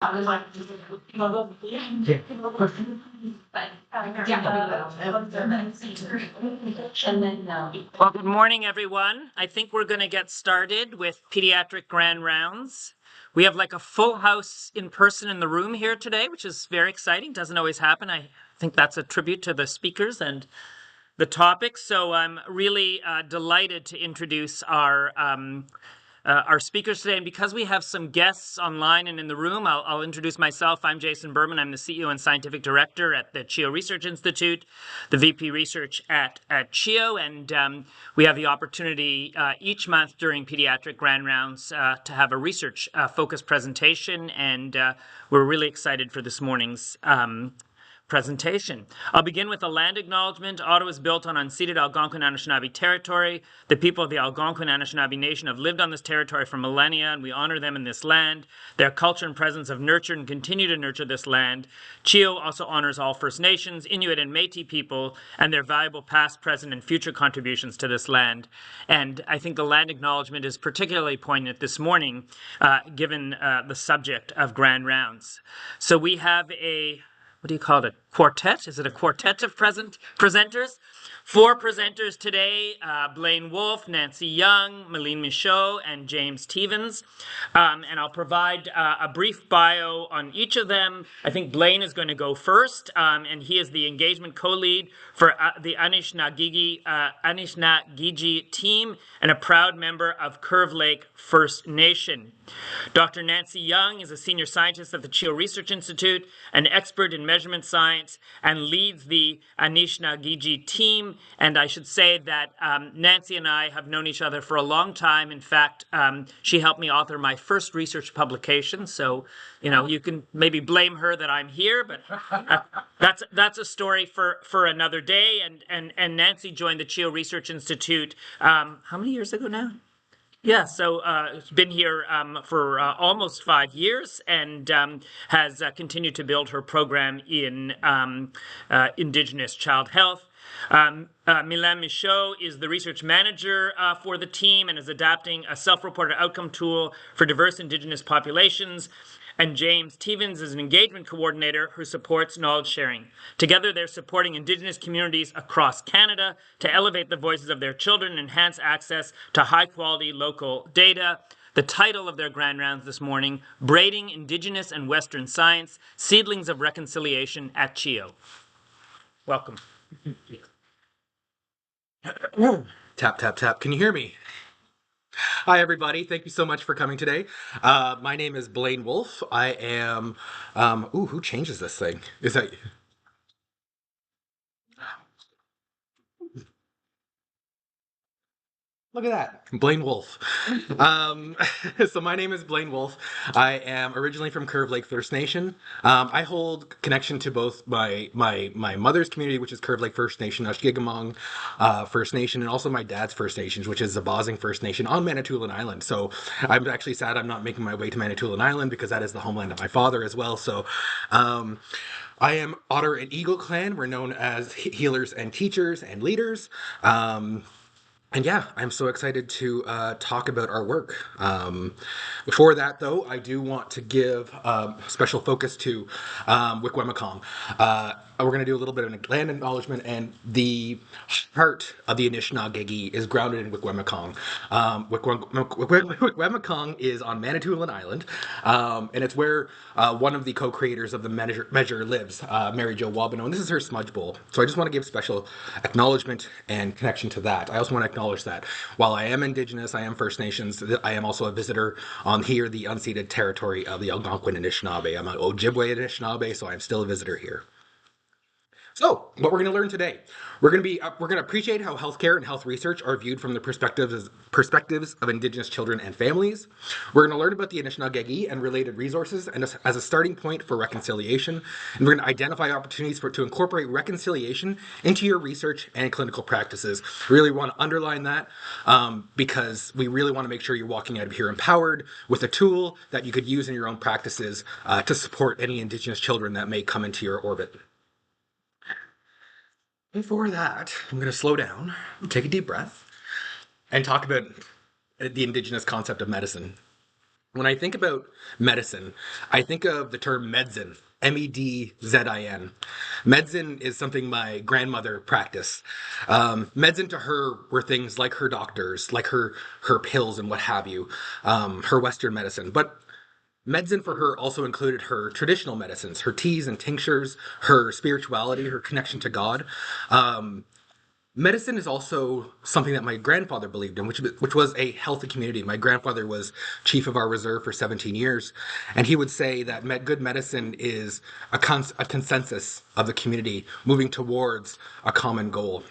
Well, good morning, everyone. I think we're going to get started with Pediatric Grand Rounds. We have like a full house in person in the room here today, which is very exciting. Doesn't always happen. I think that's a tribute to the speakers and the topic. So I'm really delighted to introduce our speakers today. And because we have some guests online and in the room, I'll introduce myself. I'm Jason Berman. I'm the CEO and Scientific Director at the CHEO Research Institute, the VP Research at CHEO. And we have the opportunity each month during Pediatric Grand Rounds to have a research-focused presentation. And we're really excited for this morning's presentation. I'll begin with a land acknowledgement. Ottawa is built on unceded Algonquin Anishinaabe territory. The people of the Algonquin Anishinaabe Nation have lived on this territory for millennia, and we honor them in this land. Their culture and presence have nurtured and continue to nurture this land. CHEO also honors all First Nations, Inuit, and Métis people, and their valuable past, present, and future contributions to this land. And I think the land acknowledgement is particularly poignant this morning, given the subject of Grand Rounds. So we have what do you call it? Quartet? Is it a quartet of presenters? 4 presenters today, Blaine Wolfe, Nancy Young, Mylène Michaud, and James Teevens. And I'll provide a brief bio on each of them. I think Blaine is going to go first, and he is the engagement co-lead for the Anishinaabe team and a proud member of Curve Lake First Nation. Dr. Nancy Young is a senior scientist at the CHEO Research Institute, an expert in measurement science, and leads the Anishinaabe team. And I should say that Nancy and I have known each other for a long time. In fact, she helped me author my first research publication. So, you can maybe blame her that I'm here, but that's a story for another day. And Nancy joined the CHEO Research Institute how many years ago now? Yeah, so it's been here for almost 5 years and has continued to build her program in Indigenous child health. Mylène Michaud is the research manager for the team and is adapting a self-reported outcome tool for diverse Indigenous populations. And James Teevens is an engagement coordinator who supports knowledge sharing. Together, they're supporting Indigenous communities across Canada to elevate the voices of their children and enhance access to high-quality local data. The title of their Grand Rounds this morning, Braiding Indigenous and Western Science, Seedlings of Reconciliation at CHEO. Welcome. Tap, tap, tap. Can you hear me? Hi, everybody. Thank you so much for coming today. My name is Blaine Wolfe. I am, who changes this thing? Is that... Look at that, Blaine Wolfe. So my name is Blaine Wolfe. I am originally from Curve Lake First Nation. I hold connection to both my mother's community, which is Curve Lake First Nation, Ashgigamong First Nation, and also my dad's First Nations, which is the Bosing First Nation on Manitoulin Island. So I'm actually sad I'm not making my way to Manitoulin Island because that is the homeland of my father as well. So I am Otter and Eagle Clan. We're known as healers and teachers and leaders. And yeah, I'm so excited to talk about our work. Before that, though, I do want to give special focus to Wickwemicong. We're going to do a little bit of land acknowledgement, and the heart of the Anishinaabe is grounded in Wickwemicong. Wickwemicong is on Manitoulin Island, and it's where one of the co-creators of the measure lives, Mary Jo Wabino, and this is her smudge bowl. So I just want to give special acknowledgement and connection to that. I also want to acknowledge that while I am Indigenous, I am First Nations, I am also a visitor on here, the unceded territory of the Algonquin Anishinaabe. I'm an Ojibwe Anishinaabe, so I'm still a visitor here. So, what we're going to learn today, we're going to appreciate how healthcare and health research are viewed from the perspectives of Indigenous children and families. We're going to learn about the Anishinaabe and related resources and as a starting point for reconciliation. And we're going to identify opportunities to incorporate reconciliation into your research and clinical practices. We really want to underline that because we really want to make sure you're walking out of here empowered with a tool that you could use in your own practices to support any Indigenous children that may come into your orbit. Before that, I'm going to slow down, take a deep breath, and talk about the Indigenous concept of medicine. When I think about medicine, I think of the term medicine, Medzin. Medicine is something my grandmother practiced. Medicine to her were things like her doctors, like her pills and what have you, her Western medicine. But medicine for her also included her traditional medicines, her teas and tinctures, her spirituality, her connection to God. Um, Medicine is also something that my grandfather believed in, which was a healthy community. My grandfather was chief of our reserve for 17 years, and he would say that good medicine is a consensus of the community moving towards a common goal.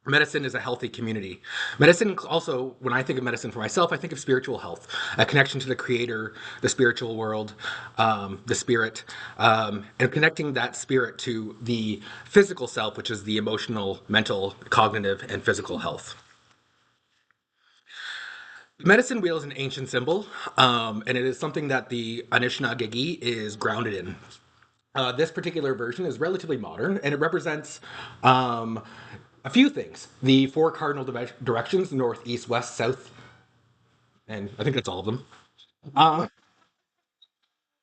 Medicine is a healthy community. Medicine also, when I think of medicine for myself, I think of spiritual health, a connection to the creator, the spiritual world, the spirit, and connecting that spirit to the physical self, which is the emotional, mental, cognitive, and physical health. Medicine wheel is an ancient symbol, and it is something that the Anishinaabe is grounded in. This particular version is relatively modern, and it represents a few things. The four cardinal directions, north, east, west, south, and I think that's all of them. Uh,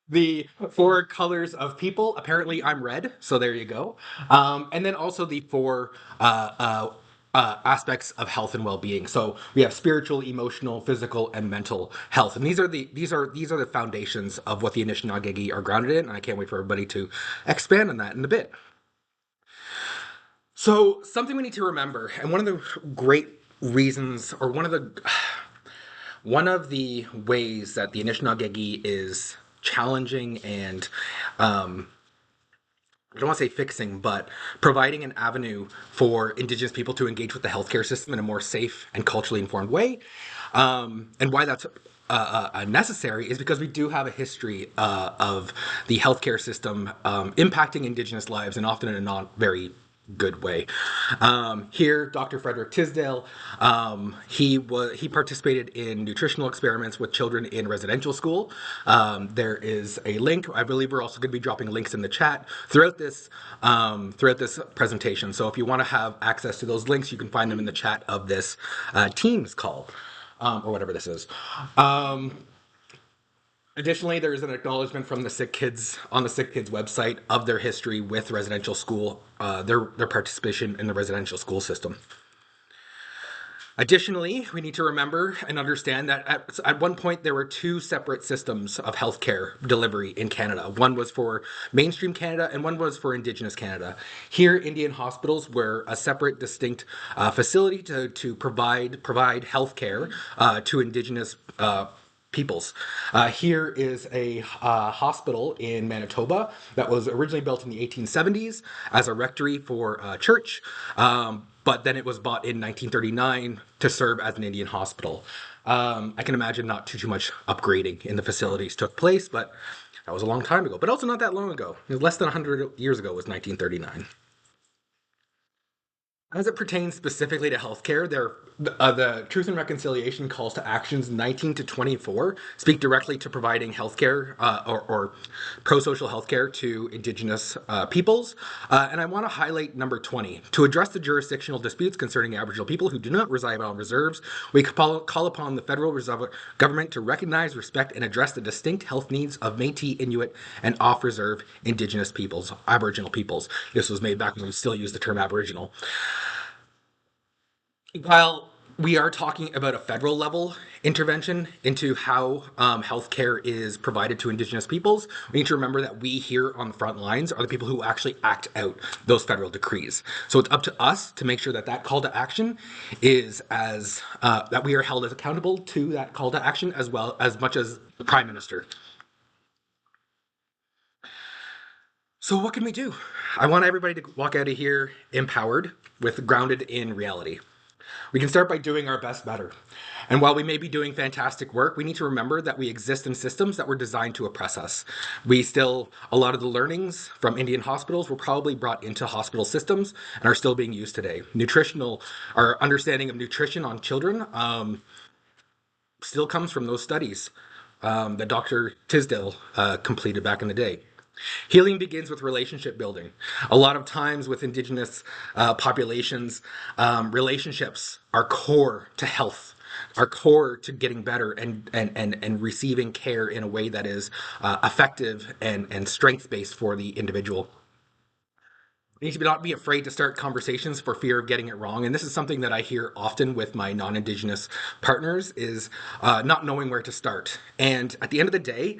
the four colors of people. Apparently, I'm red, so there you go. And then also the four aspects of health and well-being. So we have spiritual, emotional, physical, and mental health, and these are the foundations of what the Anishinaabe are grounded in. And I can't wait for everybody to expand on that in a bit. So something we need to remember, and one of the great reasons, or one of the ways that the Anishinaabe is challenging and I don't want to say fixing, but providing an avenue for Indigenous people to engage with the healthcare system in a more safe and culturally informed way, and why that's necessary is because we do have a history of the healthcare system impacting Indigenous lives, and often in a not very good way. Here, Dr. Frederick Tisdale, he participated in nutritional experiments with children in residential school. There is a link. I believe we're also going to be dropping links in the chat throughout this presentation. So if you want to have access to those links, you can find them in the chat of this Teams call, or whatever this is. Additionally, there is an acknowledgement from the Sick Kids on the Sick Kids website of their history with residential school, their participation in the residential school system. Additionally, we need to remember and understand that at one point there were two separate systems of healthcare delivery in Canada. One was for mainstream Canada and one was for Indigenous Canada. Here, Indian hospitals were a separate, distinct facility to provide healthcare to Indigenous peoples. Here is a hospital in Manitoba that was originally built in the 1870s as a rectory for a church, but then it was bought in 1939 to serve as an Indian hospital. I can imagine not too much upgrading in the facilities took place, but that was a long time ago. But also not that long ago. It was less than 100 years ago was 1939. As it pertains specifically to healthcare, the Truth and Reconciliation calls to actions 19 to 24 speak directly to providing healthcare or pro-social healthcare to Indigenous peoples. And I want to highlight number 20. To address the jurisdictional disputes concerning Aboriginal people who do not reside on reserves, we call upon the federal government to recognize, respect, and address the distinct health needs of Métis, Inuit, and off-reserve Indigenous peoples, Aboriginal peoples. This was made back when we still used the term Aboriginal. While we are talking about a federal level intervention into how healthcare is provided to Indigenous peoples, we need to remember that we here on the front lines are the people who actually act out those federal decrees. So it's up to us to make sure that that call to action is that we are held as accountable to that call to action as well as much as the Prime Minister. So what can we do? I want everybody to walk out of here empowered with grounded in reality. We can start by doing our best better. And while we may be doing fantastic work, we need to remember that we exist in systems that were designed to oppress us. A lot of the learnings from Indian hospitals were probably brought into hospital systems and are still being used today. Our understanding of nutrition on children still comes from those studies that Dr. Tisdale completed back in the day. Healing begins with relationship building. A lot of times with Indigenous populations, relationships are core to health. are core to getting better and receiving care in a way that is effective and strength based for the individual. You need to not be afraid to start conversations for fear of getting it wrong. And this is something that I hear often with my non-Indigenous partners is not knowing where to start. And at the end of the day,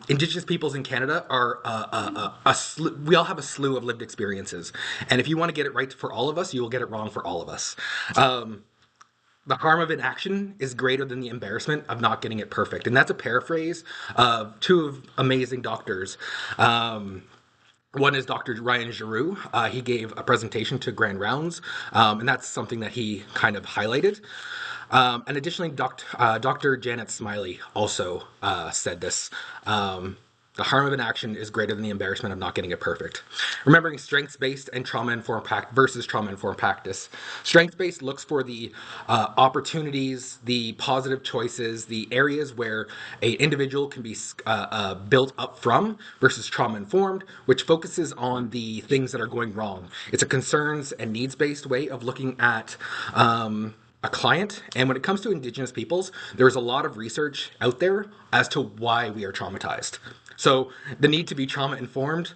Indigenous peoples in Canada are we all have a slew of lived experiences. And if you want to get it right for all of us, you will get it wrong for all of us. The harm of inaction is greater than the embarrassment of not getting it perfect. And that's a paraphrase of two amazing doctors. One is Dr. Ryan Giroux. He gave a presentation to Grand Rounds, and that's something that he kind of highlighted. And additionally, Dr. Janet Smiley also said this. The harm of inaction is greater than the embarrassment of not getting it perfect. Remembering strengths-based and trauma-informed versus trauma-informed practice. Strengths-based looks for the opportunities, the positive choices, the areas where a individual can be built up from, versus trauma-informed, which focuses on the things that are going wrong. It's a concerns and needs-based way of looking at a client. And when it comes to Indigenous peoples, there's a lot of research out there as to why we are traumatized. So the need to be trauma informed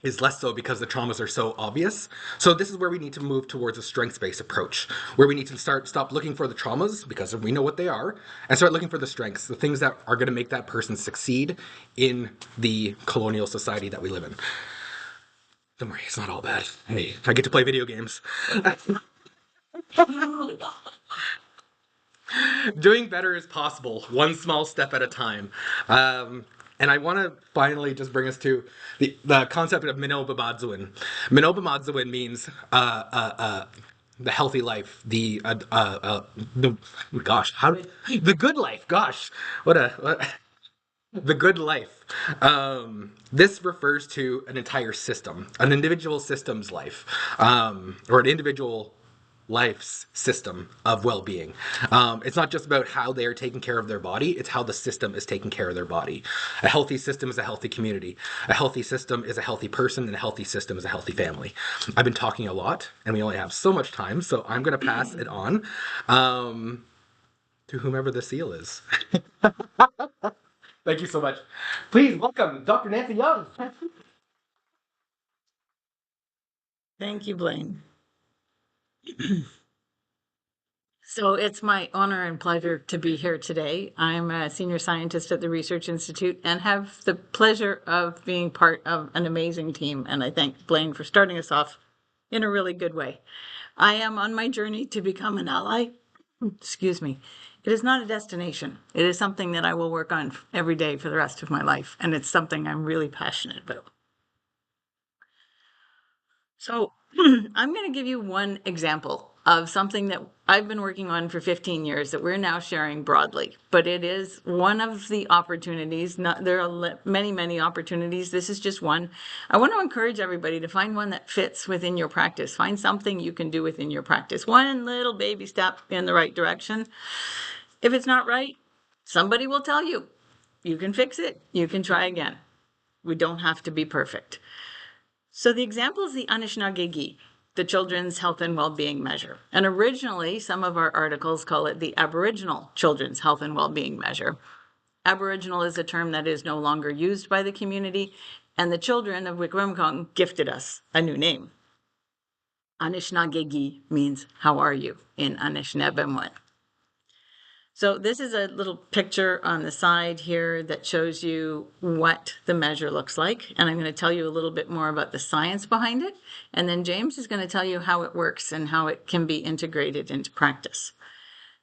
is less so because the traumas are so obvious. So this is where we need to move towards a strengths-based approach, where we need to stop looking for the traumas because we know what they are, and start looking for the strengths, the things that are going to make that person succeed in the colonial society that we live in. Don't worry, it's not all bad. Hey, I get to play video games. Doing better is possible, one small step at a time. And I want to finally just bring us to the concept of Minobabadzuin. Minobabadzuin means the healthy life, the gosh, the good life. Gosh, the good life. This refers to an entire system, an individual system's life, or an individual life's system of well-being. It's not just about how they are taking care of their body, it's how the system is taking care of their body. A healthy system is a healthy community. A healthy system is a healthy person, and a healthy system is a healthy family. I've been talking a lot, and we only have so much time, so I'm going to pass it on to whomever the seal is. Thank you so much. Please welcome Dr. Nancy Young. Thank you, Blaine. So it's my honor and pleasure to be here today. I'm a senior scientist at the Research Institute and have the pleasure of being part of an amazing team. And I thank Blaine for starting us off in a really good way. I am on my journey to become an ally. Excuse me. It is not a destination. It is something that I will work on every day for the rest of my life. And it's something I'm really passionate about. So I'm going to give you one example of something that I've been working on for 15 years that we're now sharing broadly. But it is one of the opportunities. There are many, many opportunities. This is just one. I want to encourage everybody to find one that fits within your practice. Find something you can do within your practice. One little baby step in the right direction. If it's not right, somebody will tell you. You can fix it. You can try again. We don't have to be perfect. So the example is the Anishinaabe, the Children's Health and Wellbeing Measure. And originally, some of our articles call it the Aboriginal Children's Health and Wellbeing Measure. Aboriginal is a term that is no longer used by the community, and the children of Wickwamcong gifted us a new name. Anishinaabe means, how are you, in Anishinaabe. So this is a little picture on the side here that shows you what the measure looks like. And I'm going to tell you a little bit more about the science behind it. And then James is going to tell you how it works and how it can be integrated into practice.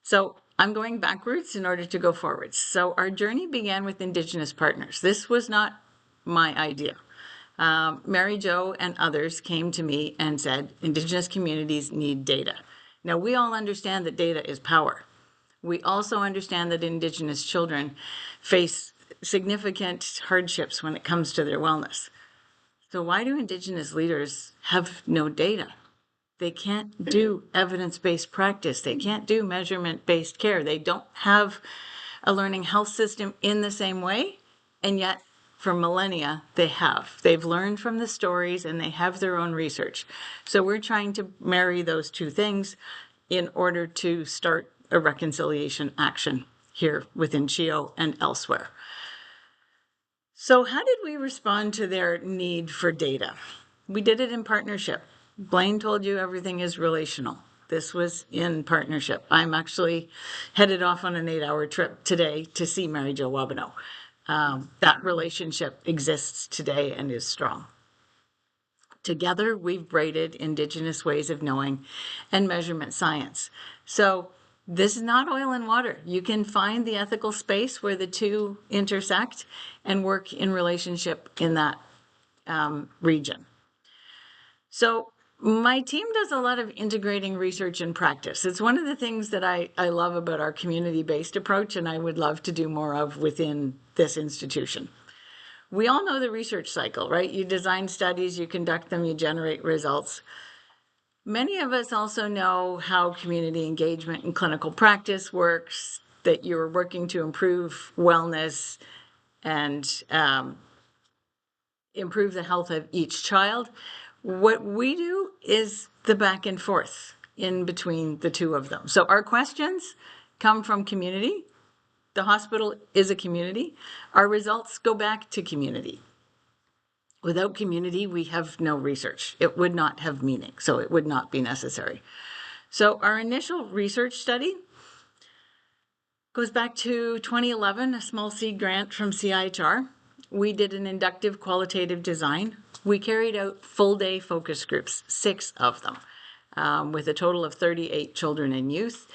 So I'm going backwards in order to go forwards. So our journey began with Indigenous partners. This was not my idea. Mary Jo and others came to me and said, Indigenous communities need data. Now, we all understand that data is power. We also understand that Indigenous children face significant hardships when it comes to their wellness. So why do Indigenous leaders have no data? They can't do evidence-based practice. They can't do measurement-based care. They don't have a learning health system in the same way, and yet for millennia, they have. They've learned from the stories and they have their own research. So we're trying to marry those two things in order to start a reconciliation action here within CHEO and elsewhere. So how did we respond to their need for data? We did it in partnership. Blaine told you everything is relational. This was in partnership. I'm actually headed off on an 8-hour trip today to see Mary Jo Wabineau. That relationship exists today and is strong. Together, we've braided Indigenous ways of knowing and measurement science. So this is not oil and water. You can find the ethical space where the two intersect and work in relationship in that region. So my team does a lot of integrating research and practice. It's one of the things that I love about our community-based approach, and I would love to do more of within this institution. We all know the research cycle, right? You design studies, you conduct them, you generate results. Many of us also know how community engagement and clinical practice works, that you're working to improve wellness and improve the health of each child. What we do is the back and forth in between the two of them. So our questions come from community. The hospital is a community. Our results go back to community. Without community, we have no research. It would not have meaning, so it would not be necessary. So our initial research study goes back to 2011, a small seed grant from CIHR. We did an inductive qualitative design. We carried out full-day focus groups, 6 of them, with a total of 38 children and youth.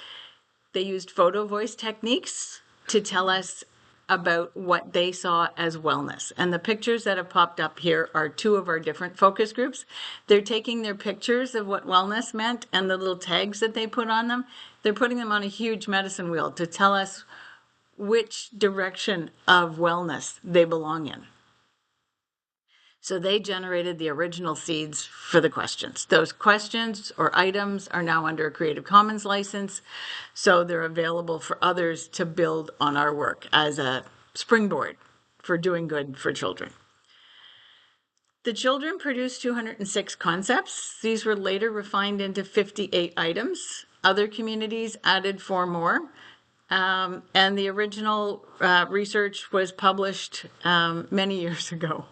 They used photo voice techniques to tell us about what they saw as wellness. And the pictures that have popped up here are 2 of our different focus groups. They're taking their pictures of what wellness meant and the little tags that they put on them. They're putting them on a huge medicine wheel to tell us which direction of wellness they belong in. So they generated the original seeds for the questions. Those questions or items are now under a Creative Commons license, so they're available for others to build on our work as a springboard for doing good for children. The children produced 206 concepts. These were later refined into 58 items. Other communities added 4 more. And the original research was published many years ago.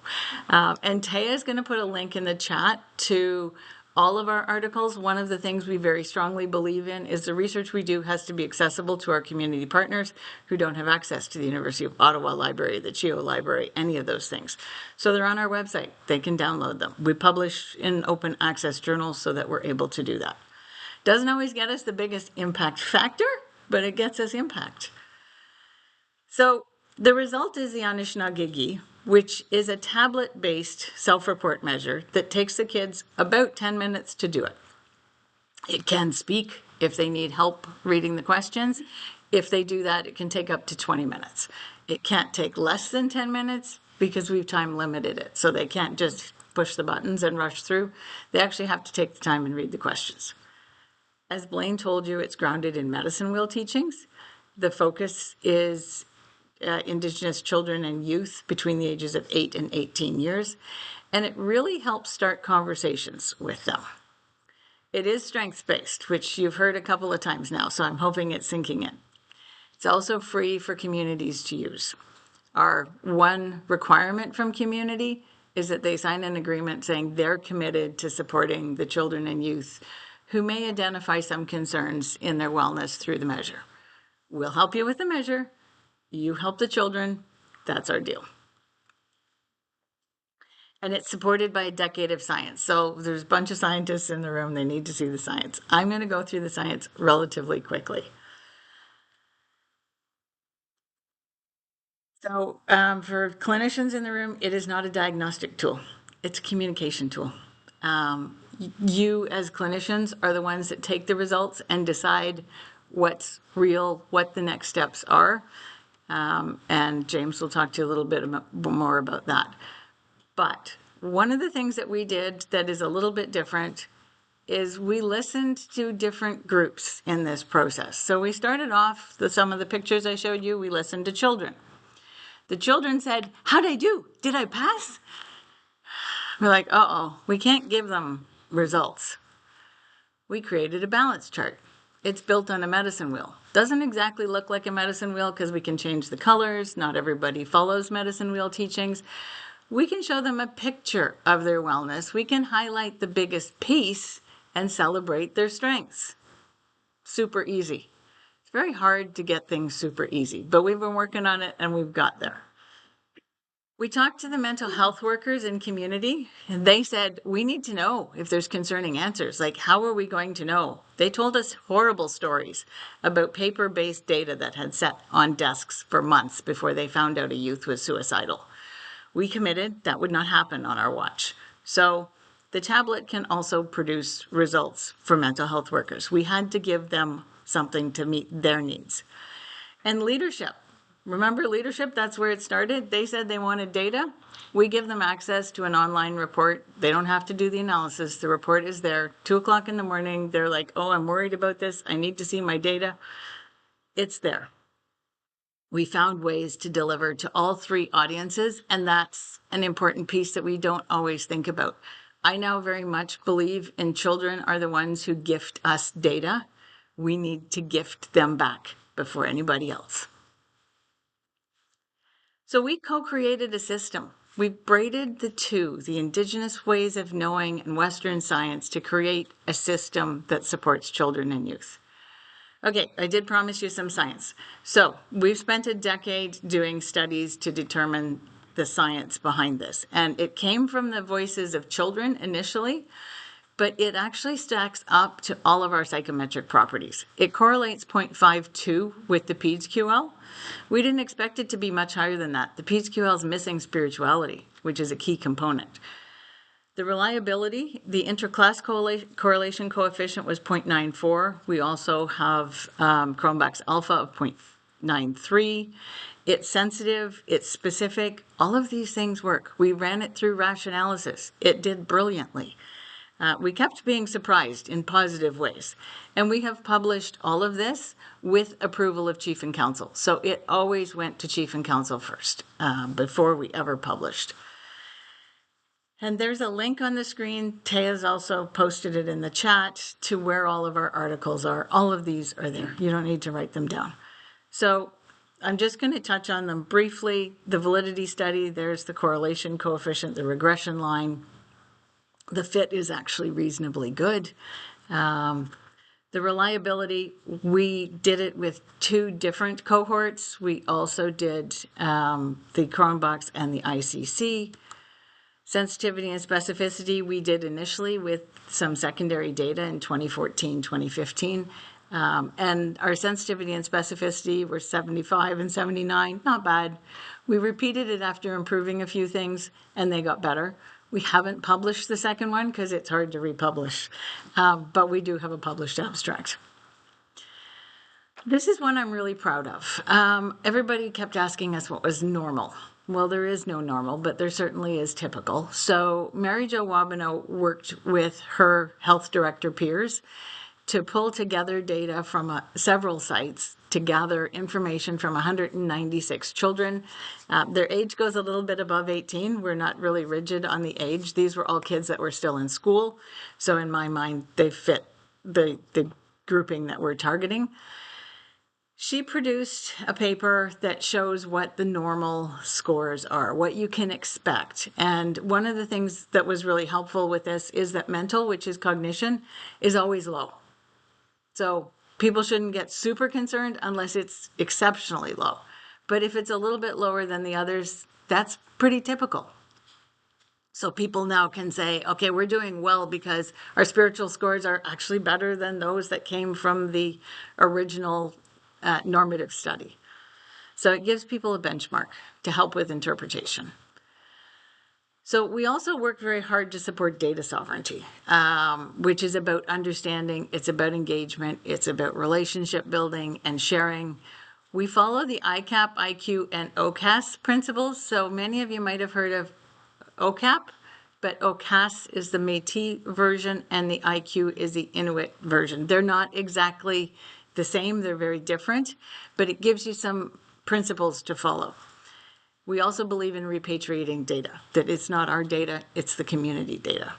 And Taya is going to put a link in the chat to all of our articles. One of the things we very strongly believe in is the research we do has to be accessible to our community partners who don't have access to the University of Ottawa Library, the CHEO Library, any of those things. So they're on our website. They can download them. We publish in open access journals so that we're able to do that. Doesn't always get us the biggest impact factor, but it gets us impact. So the result is the Anishinaabe, which is a tablet-based self-report measure that takes the kids about 10 minutes to do it. It can speak if they need help reading the questions. If they do that, it can take up to 20 minutes. It can't take less than 10 minutes because we've time limited it. So they can't just push the buttons and rush through. They actually have to take the time and read the questions. As Blaine told you, it's grounded in medicine wheel teachings. The focus is Indigenous children and youth between the ages of 8 and 18 years, and it really helps start conversations with them. It is strengths-based, which you've heard a couple of times now, so I'm hoping it's sinking in. It's also free for communities to use. Our one requirement from community is that they sign an agreement saying they're committed to supporting the children and youth who may identify some concerns in their wellness through the measure. We'll help you with the measure. You help the children. That's our deal. And it's supported by a decade of science. So there's a bunch of scientists in the room. They need to see the science. I'm going to go through the science relatively quickly. So for clinicians in the room, it is not a diagnostic tool. It's a communication tool. You as clinicians are the ones that take the results and decide what's real, what the next steps are. And James will talk to you a little bit more about that. But one of the things that we did that is a little bit different is we listened to different groups in this process. So we started off, some of the pictures I showed you, we listened to children. The children said, how'd I do? Did I pass? We're like, uh-oh, we can't give them results. We created a balance chart. It's built on a medicine wheel. Doesn't exactly look like a medicine wheel because we can change the colors. Not everybody follows medicine wheel teachings. We can show them a picture of their wellness. We can highlight the biggest piece and celebrate their strengths. Super easy. It's very hard to get things super easy, but we've been working on it and we've got there. We talked to the mental health workers in community, and they said, we need to know if there's concerning answers. Like, how are we going to know? They told us horrible stories about paper-based data that had sat on desks for months before they found out a youth was suicidal. We committed that would not happen on our watch. So the tablet can also produce results for mental health workers. We had to give them something to meet their needs. And leadership. Remember leadership? That's where it started. They said they wanted data. We give them access to an online report. They don't have to do the analysis. The report is there. 2 o'clock in the morning, they're like, oh, I'm worried about this. I need to see my data. It's there. We found ways to deliver to all three audiences, and that's an important piece that we don't always think about. I now very much believe in children are the ones who gift us data. We need to gift them back before anybody else. So we co-created a system. We've braided the two, the Indigenous ways of knowing and Western science, to create a system that supports children and youth. Okay, I did promise you some science. So we've spent a decade doing studies to determine the science behind this. And it came from the voices of children initially, but it actually stacks up to all of our psychometric properties. It correlates 0.52 with the PEDS-QL. We didn't expect it to be much higher than that. The PEDS-QL is missing spirituality, which is a key component. The reliability, the interclass correlation coefficient was 0.94. We also have Cronbach's alpha of 0.93. It's sensitive, it's specific. All of these things work. We ran it through rationalysis. It did brilliantly. We kept being surprised in positive ways. And we have published all of this with approval of Chief and Council. So it always went to Chief and Council first before we ever published. And there's a link on the screen. Taya's also posted it in the chat to where all of our articles are. All of these are there. You don't need to write them down. So I'm just going to touch on them briefly. The validity study, there's the correlation coefficient, the regression line. The fit is actually reasonably good. The reliability, we did it with 2 different cohorts. We also did the Cronbach's and the ICC. Sensitivity and specificity we did initially with some secondary data in 2014, 2015. And our sensitivity and specificity were 75 and 79, not bad. We repeated it after improving a few things and they got better. We haven't published the second one because it's hard to republish, but we do have a published abstract. This is one I'm really proud of. Everybody kept asking us what was normal. Well, there is no normal, but there certainly is typical. So Mary Jo Wabineau worked with her health director peers to pull together data from several sites to gather information from 196 children. Their age goes a little bit above 18. We're not really rigid on the age. These were all kids that were still in school. So in my mind, they fit the grouping that we're targeting. She produced a paper that shows what the normal scores are, what you can expect. And one of the things that was really helpful with this is that mental, which is cognition, is always low. So people shouldn't get super concerned unless it's exceptionally low. But if it's a little bit lower than the others, that's pretty typical. So people now can say, okay, we're doing well because our spiritual scores are actually better than those that came from the original normative study. So it gives people a benchmark to help with interpretation. So we also work very hard to support data sovereignty, which is about understanding, it's about engagement, it's about relationship building and sharing. We follow the ICAP, IQ, and OCAS principles. So many of you might have heard of OCAP, but OCAS is the Métis version and the IQ is the Inuit version. They're not exactly the same, they're very different, but it gives you some principles to follow. We also believe in repatriating data, that it's not our data, it's the community data.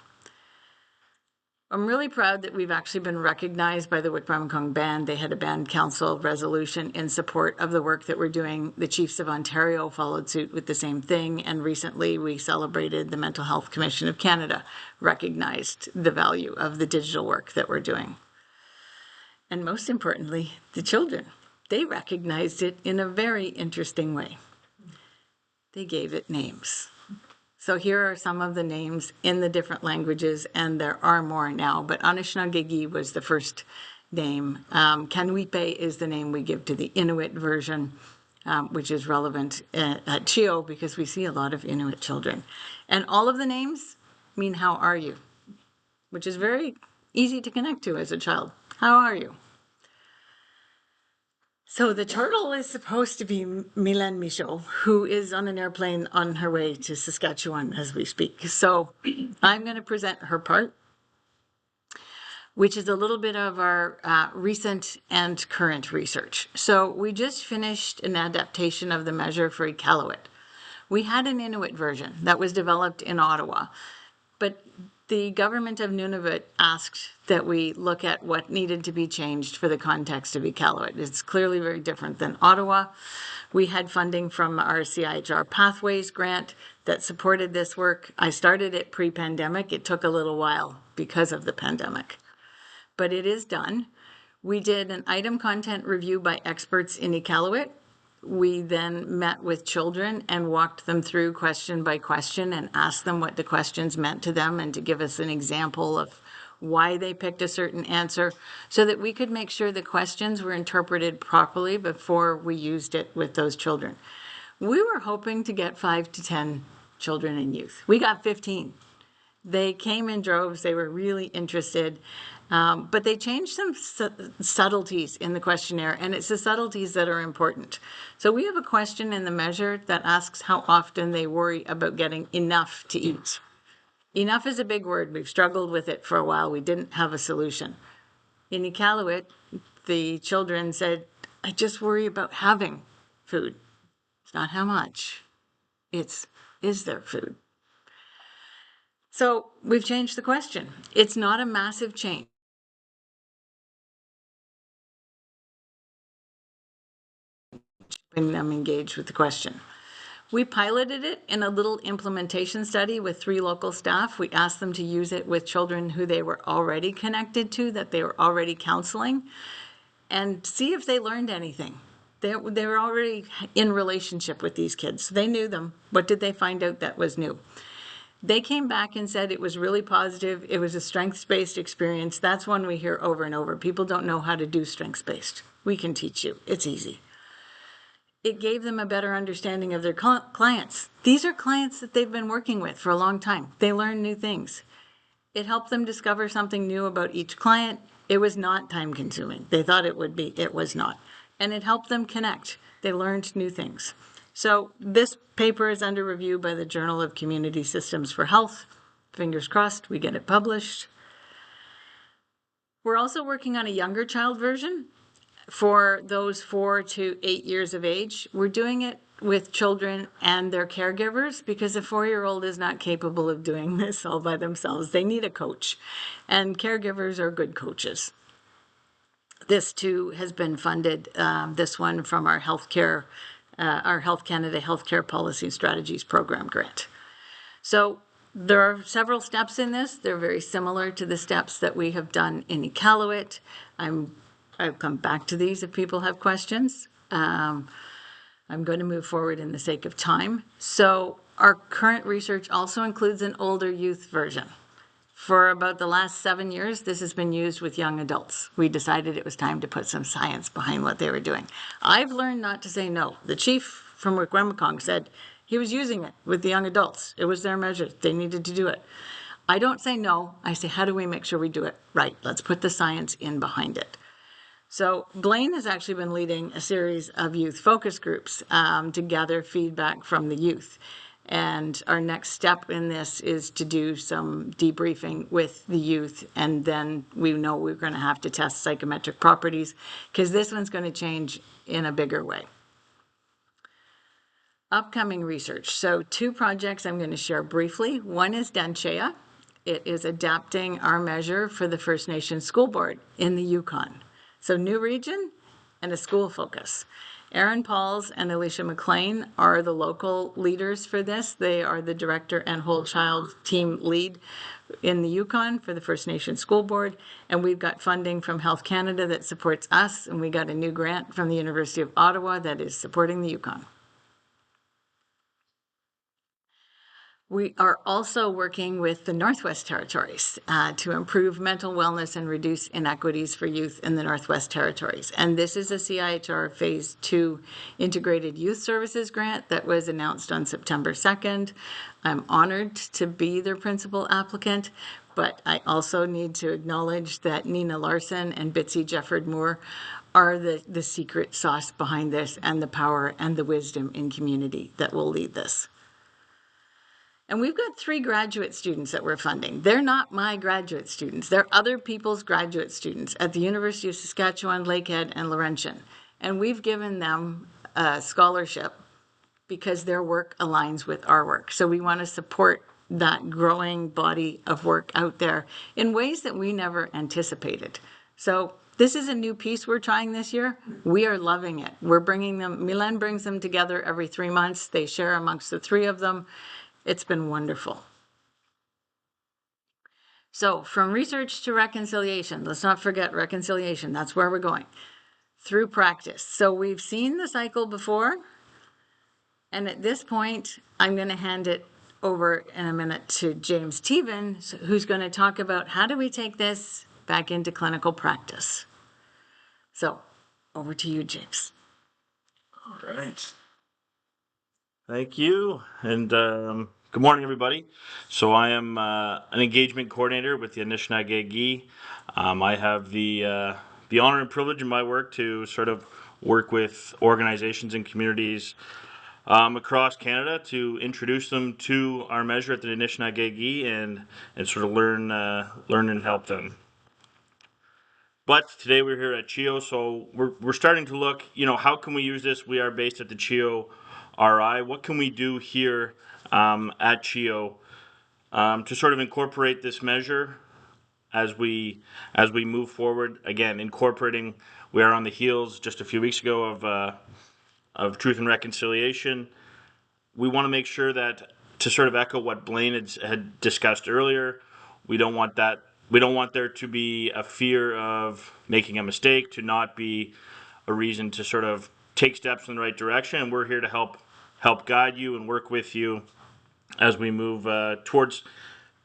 I'm really proud that we've actually been recognized by the Wikwemikong Band. They had a band council resolution in support of the work that we're doing. The Chiefs of Ontario followed suit with the same thing, and recently we celebrated the Mental Health Commission of Canada recognized the value of the digital work that we're doing. And most importantly, the children. They recognized it in a very interesting way. They gave it names. So here are some of the names in the different languages, and there are more now, but Anishinaabe was the first name. Kanwipe is the name we give to the Inuit version, which is relevant at CHEO because we see a lot of Inuit children. And all of the names mean how are you, which is very easy to connect to as a child. How are you? So the turtle is supposed to be Mylène Michaud, who is on an airplane on her way to Saskatchewan as we speak. So I'm going to present her part, which is a little bit of our recent and current research. So we just finished an adaptation of the measure for Iqaluit. We had an Inuit version that was developed in Ottawa, but the government of Nunavut asked that we look at what needed to be changed for the context of Iqaluit. It's clearly very different than Ottawa. We had funding from our CIHR Pathways grant that supported this work. I started it pre-pandemic. It took a little while because of the pandemic, but it is done. We did an item content review by experts in Iqaluit. We then met with children and walked them through question by question and asked them what the questions meant to them and to give us an example of why they picked a certain answer so that we could make sure the questions were interpreted properly before we used it with those children. We were hoping to get 5 to 10 children and youth. We got 15. They came in droves. They were really interested. But they changed some subtleties in the questionnaire, and it's the subtleties that are important. So we have a question in the measure that asks how often they worry about getting enough to eat. Enough is a big word. We've struggled with it for a while. We didn't have a solution. In Iqaluit, the children said, I just worry about having food. It's not how much. It's, is there food? So we've changed the question. It's not a massive change. Bring them engaged with the question. We piloted it in a little implementation study with 3 local staff. We asked them to use it with children who they were already connected to, that they were already counseling, and see if they learned anything. They were already in relationship with these kids. They knew them. What did they find out that was new? They came back and said it was really positive. It was a strengths-based experience. That's one we hear over and over. People don't know how to do strengths-based. We can teach you. It's easy. It gave them a better understanding of their clients. These are clients that they've been working with for a long time. They learn new things. It helped them discover something new about each client. It was not time-consuming. They thought it would be. It was not. And it helped them connect. They learned new things. So this paper is under review by the Journal of Community Systems for Health. Fingers crossed we get it published. We're also working on a younger child version for those 4 to 8 years of age. We're doing it with children and their caregivers because a 4-year-old is not capable of doing this all by themselves. They need a coach, and caregivers are good coaches. This too has been funded, this one from our Health Canada Healthcare Policy and Strategies Program grant. So there are several steps in this. They're very similar to the steps that we have done in Iqaluit. I'll come back to these if people have questions. I'm going to move forward in the sake of time. So our current research also includes an older youth version. For about the last 7 years, this has been used with young adults. We decided it was time to put some science behind what they were doing. I've learned not to say no. The chief from Wikwemikong said he was using it with the young adults. It was their measure. They needed to do it. I don't say no. I say, how do we make sure we do it right? Let's put the science in behind it. So Blaine has actually been leading a series of youth focus groups to gather feedback from the youth. And our next step in this is to do some debriefing with the youth. And then we know we're going to have to test psychometric properties because this one's going to change in a bigger way. Upcoming research. So 2 projects I'm going to share briefly. One is Danchea. it is adapting our measure for the First Nations School Board in the Yukon. So new region and a school focus. Aaron Pauls and Alicia McLean are the local leaders for this. They are the director and whole child team lead in the Yukon for the First Nations School Board. And we've got funding from Health Canada that supports us. And we got a new grant from the University of Ottawa that is supporting the Yukon. We are also working with the Northwest Territories to improve mental wellness and reduce inequities for youth in the Northwest Territories. And this is a CIHR Phase 2 Integrated Youth Services grant that was announced on September 2nd. I'm honored to be their principal applicant, but I also need to acknowledge that Nina Larson and Bitsy Jefford Moore are the secret sauce behind this, and the power and the wisdom in community that will lead this. And we've got 3 graduate students that we're funding. They're not my graduate students. They're other people's graduate students at the University of Saskatchewan, Lakehead, and Laurentian. And we've given them a scholarship because their work aligns with our work. So we want to support that growing body of work out there in ways that we never anticipated. So this is a new piece we're trying this year. We are loving it. We're bringing them, Mylène brings them together every 3 months. They share amongst the 3 of them. It's been wonderful. So from research to reconciliation, let's not forget reconciliation. That's where we're going. Through practice. So we've seen the cycle before. And at this point, I'm going to hand it over in a minute to James Teevens, who's going to talk about how do we take this back into clinical practice. So over to you, James. All right. Thank you. And good morning, everybody. So I am an engagement coordinator with the Anishinaabe. I have the honor and privilege in my work to sort of work with organizations and communities across Canada to introduce them to our measure at the Anishinaabe and sort of learn and help them. But today we're here at CHEO, so we're starting to look, how can we use this? We are based at the CHEO RI. What can we do here at CHEO to sort of incorporate this measure as we move forward? Again, incorporating, we are on the heels just a few weeks ago of Truth and Reconciliation. We want to make sure that, to sort of echo what Blaine had discussed earlier, we don't want there to be a fear of making a mistake, to not be a reason to sort of take steps in the right direction. And we're here to help guide you and work with you as we move towards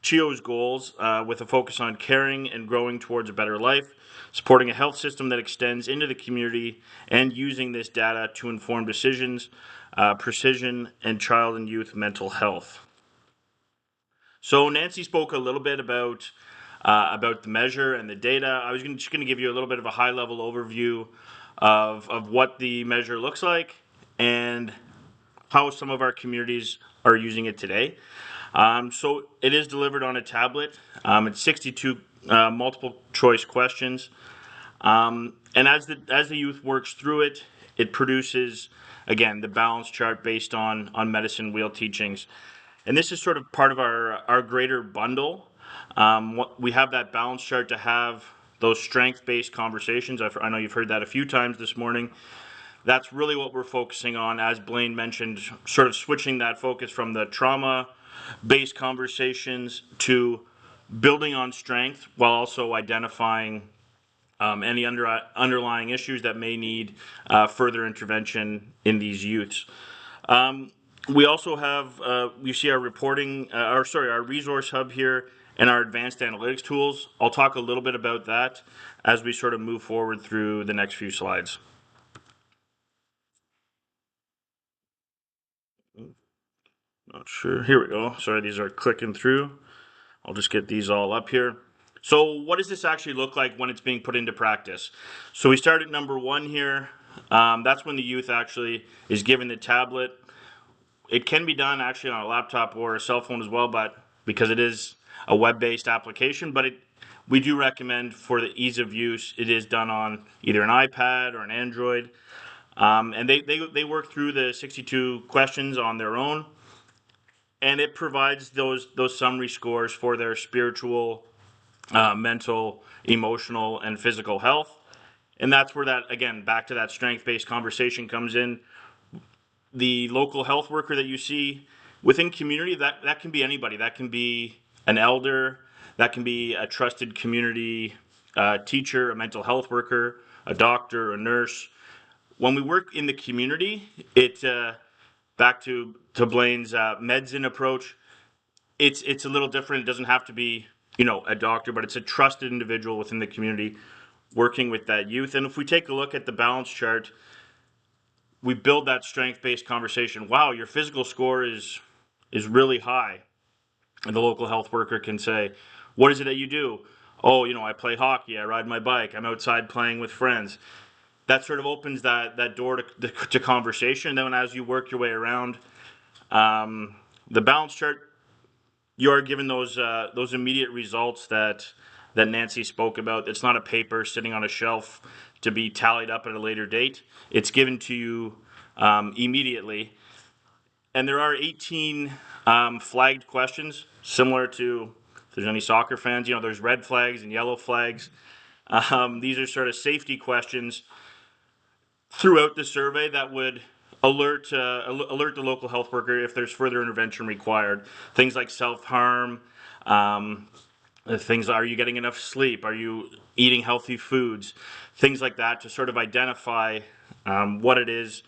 CHEO's goals with a focus on caring and growing towards a better life, supporting a health system that extends into the community, and using this data to inform decisions, precision, and child and youth mental health. So Nancy spoke a little bit about the measure and the data. I was just going to give you a little bit of a high-level overview of what the measure looks like and how some of our communities are using it today. So it is delivered on a tablet. It's 62 multiple choice questions. And as the youth works through it, it produces, again, the balance chart based on medicine wheel teachings. And this is sort of part of our greater bundle. We have that balance chart to have those strength-based conversations. I know you've heard that a few times this morning. That's really what we're focusing on, as Blaine mentioned, sort of switching that focus from the trauma-based conversations to building on strength while also identifying any underlying issues that may need further intervention in these youths. We also have, you see our our resource hub here and our advanced analytics tools. I'll talk a little bit about that as we sort of move forward through the next few slides. Not sure. Here we go. Sorry, these are clicking through. I'll just get these all up here. So what does this actually look like when it's being put into practice? So we start at number 1 here. That's when the youth actually is given the tablet. It can be done actually on a laptop or a cell phone as well, but because it is a web-based application, but we do recommend for the ease of use, it is done on either an iPad or an Android. And they work through the 62 questions on their own. and it provides those summary scores for their spiritual, mental, emotional, and physical health. And that's where that, again, back to that strength-based conversation comes in. The local health worker that you see within community, that can be anybody. That can be an elder, that can be a trusted community teacher, a mental health worker, a doctor, a nurse. When we work in the community, it back to Blaine's meds-in approach, it's a little different. It doesn't have to be, a doctor, but it's a trusted individual within the community working with that youth. And if we take a look at the balance chart, we build that strength-based conversation. Wow, your physical score is really high. And the local health worker can say, what is it that you do? Oh, I play hockey, I ride my bike, I'm outside playing with friends. That sort of opens that door to conversation. Then as you work your way around the balance chart, you are given those immediate results that Nancy spoke about. It's not a paper sitting on a shelf to be tallied up at a later date. It's given to you immediately. And there are 18 flagged questions, similar to, if there's any soccer fans, there's red flags and yellow flags. These are sort of safety questions throughout the survey that would alert the local health worker if there's further intervention required. Things like self-harm, things, are you getting enough sleep? Are you eating healthy foods? Things like that to sort of identify what it is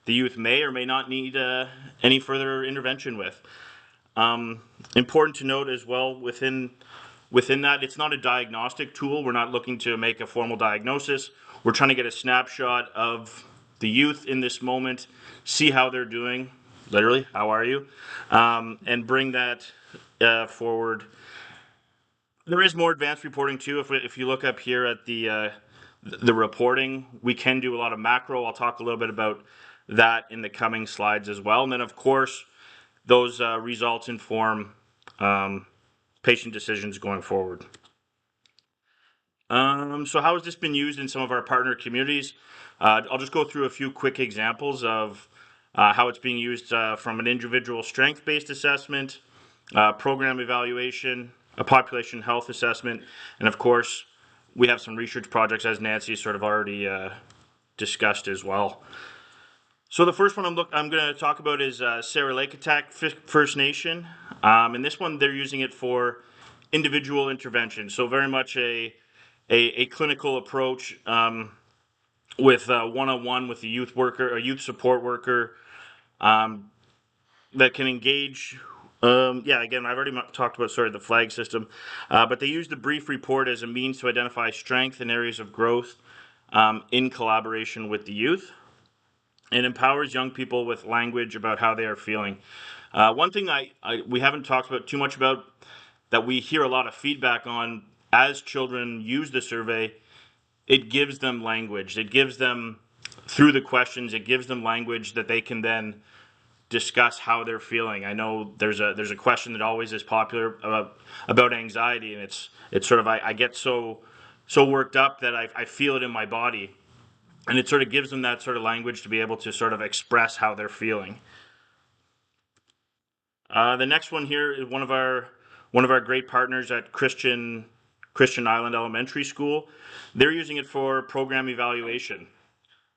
the youth may or may not need any further intervention with. Important to note as well, within that, it's not a diagnostic tool. We're not looking to make a formal diagnosis. We're trying to get a snapshot of the youth in this moment, see how they're doing, literally, how are you, and bring that forward. There is more advanced reporting too. If you look up here at the reporting, we can do a lot of macro. I'll talk a little bit about that in the coming slides as well. And then, of course, those results inform patient decisions going forward. So how has this been used in some of our partner communities? I'll just go through a few quick examples of how it's being used from an individual strength-based assessment, program evaluation, a population health assessment, and of course, we have some research projects, as Nancy sort of already discussed as well. So the first one I'm going to talk about is Sarah Lake Attack First Nation. And this one, they're using it for individual intervention. So very much a clinical approach with one-on-one with a youth worker, a youth support worker that can engage. Again, I've already talked about the flag system, but they use the brief report as a means to identify strength and areas of growth in collaboration with the youth. It empowers young people with language about how they are feeling. One thing we haven't talked about too much about, that we hear a lot of feedback on as children use the survey, it gives them language. It gives them, through the questions, it gives them language that they can then discuss how they're feeling. I know there's a question that always is popular about anxiety, and it's sort of, I get so worked up that I feel it in my body. And it sort of gives them that sort of language to be able to sort of express how they're feeling. The next one here is one of our great partners at Christian Island Elementary School. They're using it for program evaluation.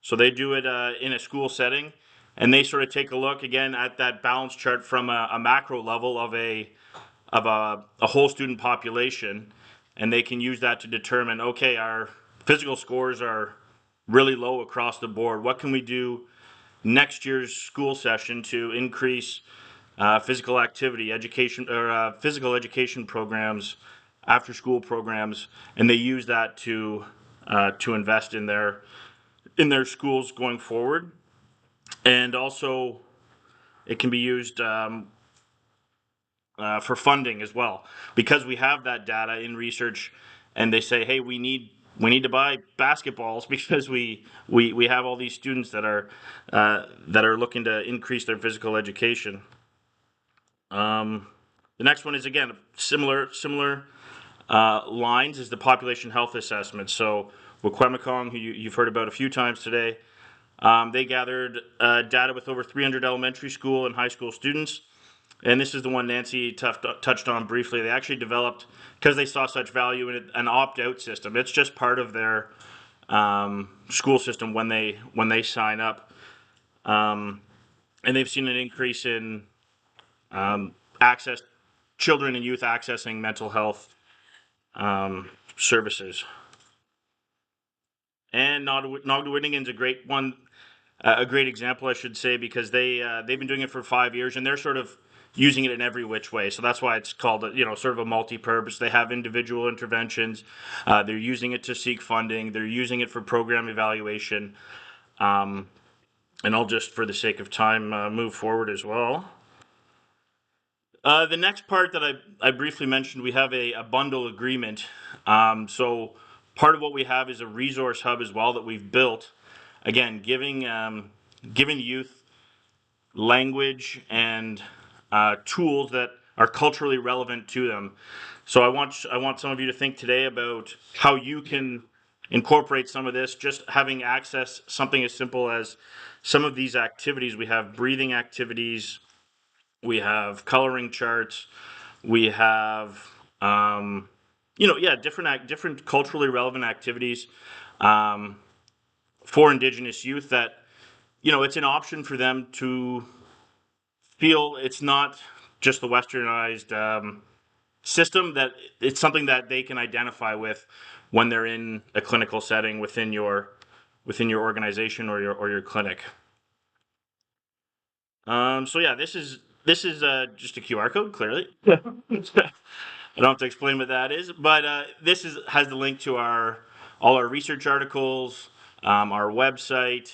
So they do it in a school setting, and they sort of take a look again at that balance chart from a macro level of a whole student population, and they can use that to determine, okay, our physical scores are really low across the board. What can we do next year's school session to increase physical activity, education, or physical education programs, after school programs, and they use that to invest in their schools going forward. And also, it can be used for funding as well, because we have that data in research, and they say, hey, we need to buy basketballs because we have all these students that are looking to increase their physical education. The next one is, again, similar lines, is the population health assessment. So Wikwemikong, who you've heard about a few times today, they gathered data with over 300 elementary school and high school students, and this is the one Nancy touched on briefly. They actually developed, because they saw such value in it, an opt-out system. It's just part of their school system when they sign up, and they've seen an increase in access, children and youth accessing mental health services. And Nogda-Winigan's a great one, a great example, I should say, because they've been doing it for 5 years, and they're sort of using it in every which way. So that's why it's called, sort of a multi-purpose. They have individual interventions. They're using it to seek funding. They're using it for program evaluation. And I'll just, for the sake of time, move forward as well. The next part that I briefly mentioned, we have a bundle agreement. So part of what we have is a resource hub as well that we've built. Again, giving youth language and tools that are culturally relevant to them. So I want some of you to think today about how you can incorporate some of this, just having access, something as simple as some of these activities. We have breathing activities, we have coloring charts, we have different culturally relevant activities for Indigenous youth that it's an option for them to feel it's not just the westernized system, that it's something that they can identify with when they're in a clinical setting within your organization or your clinic. So yeah, this is just a QR code, clearly. I don't have to explain what that is, but this has the link to all our research articles, our website,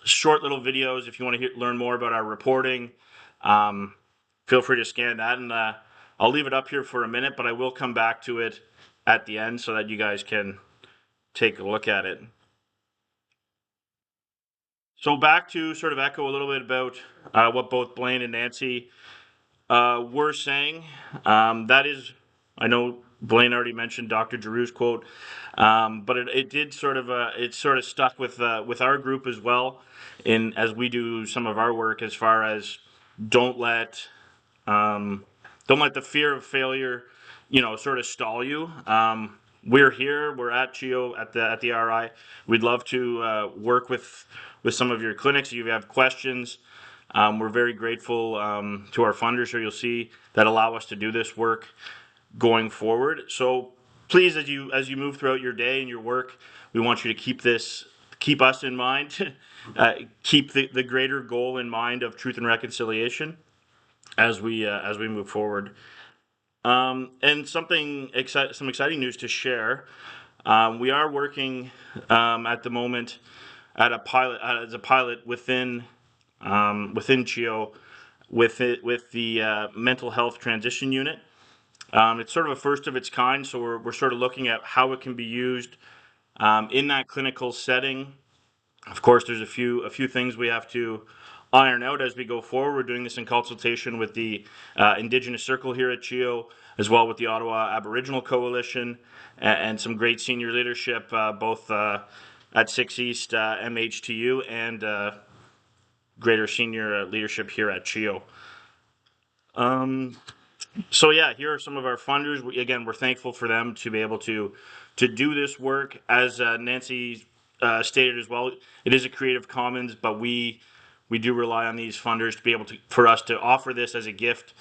short little videos if you want to learn more about our reporting. Feel free to scan that, and I'll leave it up here for a minute, but I will come back to it at the end so that you guys can take a look at it. So back to sort of echo a little bit about what both Blaine and Nancy were saying. That is, I know Blaine already mentioned Dr. Giroux's quote, but it did sort of stuck with our group as well, as we do some of our work, as far as don't let the fear of failure, sort of stall you. We're here. We're at CHEO at the RI. We'd love to work with some of your clinics if you have questions. We're very grateful to our funders here. You'll see that allow us to do this work going forward. So please, as you move throughout your day and your work, we want you to keep us in mind, keep the greater goal in mind of truth and reconciliation as we move forward. And some exciting news to share. We are working at the moment at a pilot within CHEO with the mental health transition unit. It's sort of a first of its kind, so we're sort of looking at how it can be used in that clinical setting. Of course, there's a few things we have to iron out as we go forward. We're doing this in consultation with the Indigenous Circle here at CHEO, as well with the Ottawa Aboriginal Coalition, and some great senior leadership, both at 6 East MHTU and greater senior leadership here at CHEO. So yeah, here are some of our funders. We're thankful for them to be able to do this work. As Nancy stated as well, it is a Creative Commons, but we do rely on these funders to be able for us to offer this as a gift,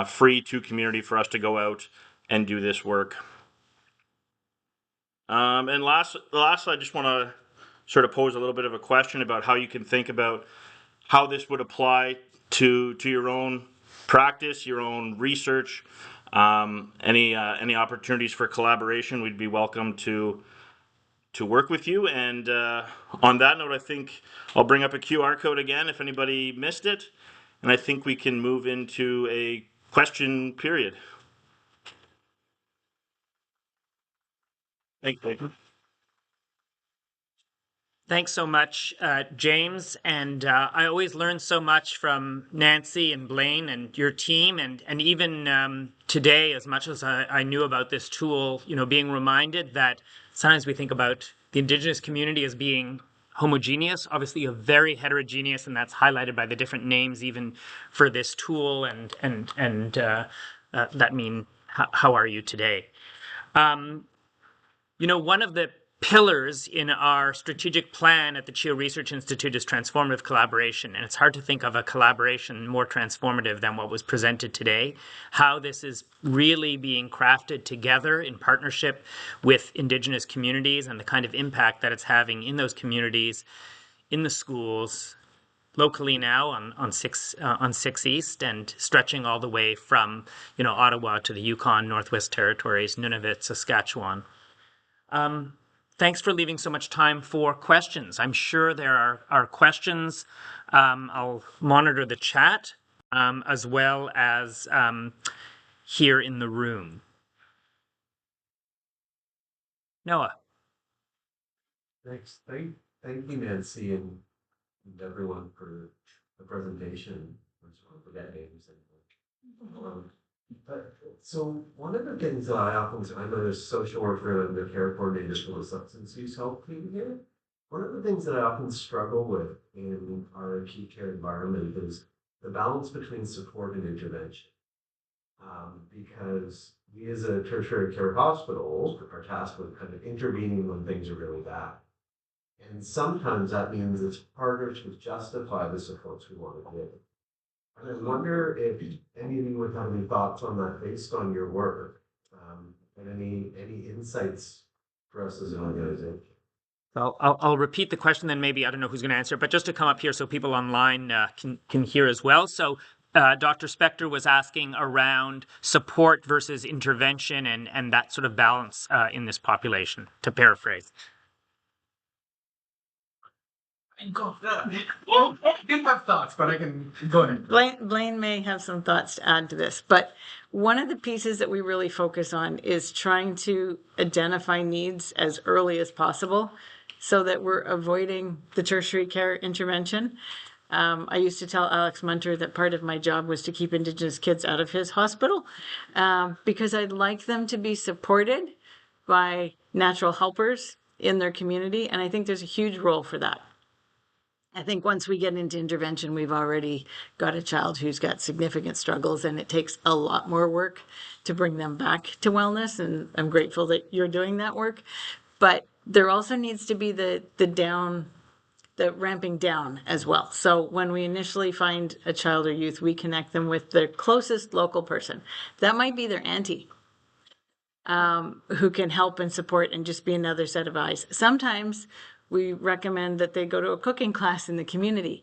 free to community, for us to go out and do this work. And last, I just want to sort of pose a little bit of a question about how you can think about how this would apply to your own practice, your own research, any opportunities for collaboration. We'd be welcome to work with you. And on that note, I think I'll bring up a QR code again if anybody missed it, and I think we can move into a question period. Thank you. Thanks so much, James. And I always learn so much from Nancy and Blaine and your team, and even today, as much as I knew about this tool, being reminded that sometimes we think about the Indigenous community as being homogeneous, obviously a very heterogeneous, and that's highlighted by the different names even for this tool and that mean how are you today? One of the pillars in our strategic plan at the CHEO Research Institute is transformative collaboration. And it's hard to think of a collaboration more transformative than what was presented today. How this is really being crafted together in partnership with Indigenous communities and the kind of impact that it's having in those communities, in the schools, locally now on 6 East and stretching all the way from Ottawa to the Yukon, Northwest Territories, Nunavut, Saskatchewan. Thanks for leaving so much time for questions. I'm sure there are questions. I'll monitor the chat as well as here in the room. Noah. Thanks. Thank you, Nancy, and everyone for the presentation. I just want to forget names. So one of the things that I'm a social worker and the care coordinator for the substance use help team here. One of the things that I often struggle with in our acute care environment is the balance between support and intervention. Because we as a tertiary care hospital are tasked with kind of intervening when things are really bad. And sometimes that means it's harder to justify the supports we want to give. And I wonder if any of you would have any thoughts on that based on your work, and any insights for us as an organization. So I'll repeat the question, then maybe I don't know who's going to answer, but just to come up here so people online can hear as well. So Dr. Spector was asking around support versus intervention and that sort of balance in this population, to paraphrase. I didn't have thoughts, but I can go ahead. Blaine may have some thoughts to add to this, but one of the pieces that we really focus on is trying to identify needs as early as possible so that we're avoiding the tertiary care intervention. I used to tell Alex Munter that part of my job was to keep Indigenous kids out of his hospital because I'd like them to be supported by natural helpers in their community, and I think there's a huge role for that. I think once we get into intervention, we've already got a child who's got significant struggles, and it takes a lot more work to bring them back to wellness, and I'm grateful that you're doing that work. But there also needs to be the ramping down as well. So when we initially find a child or youth, we connect them with their closest local person. That might be their auntie, who can help and support and just be another set of eyes. Sometimes we recommend that they go to a cooking class in the community.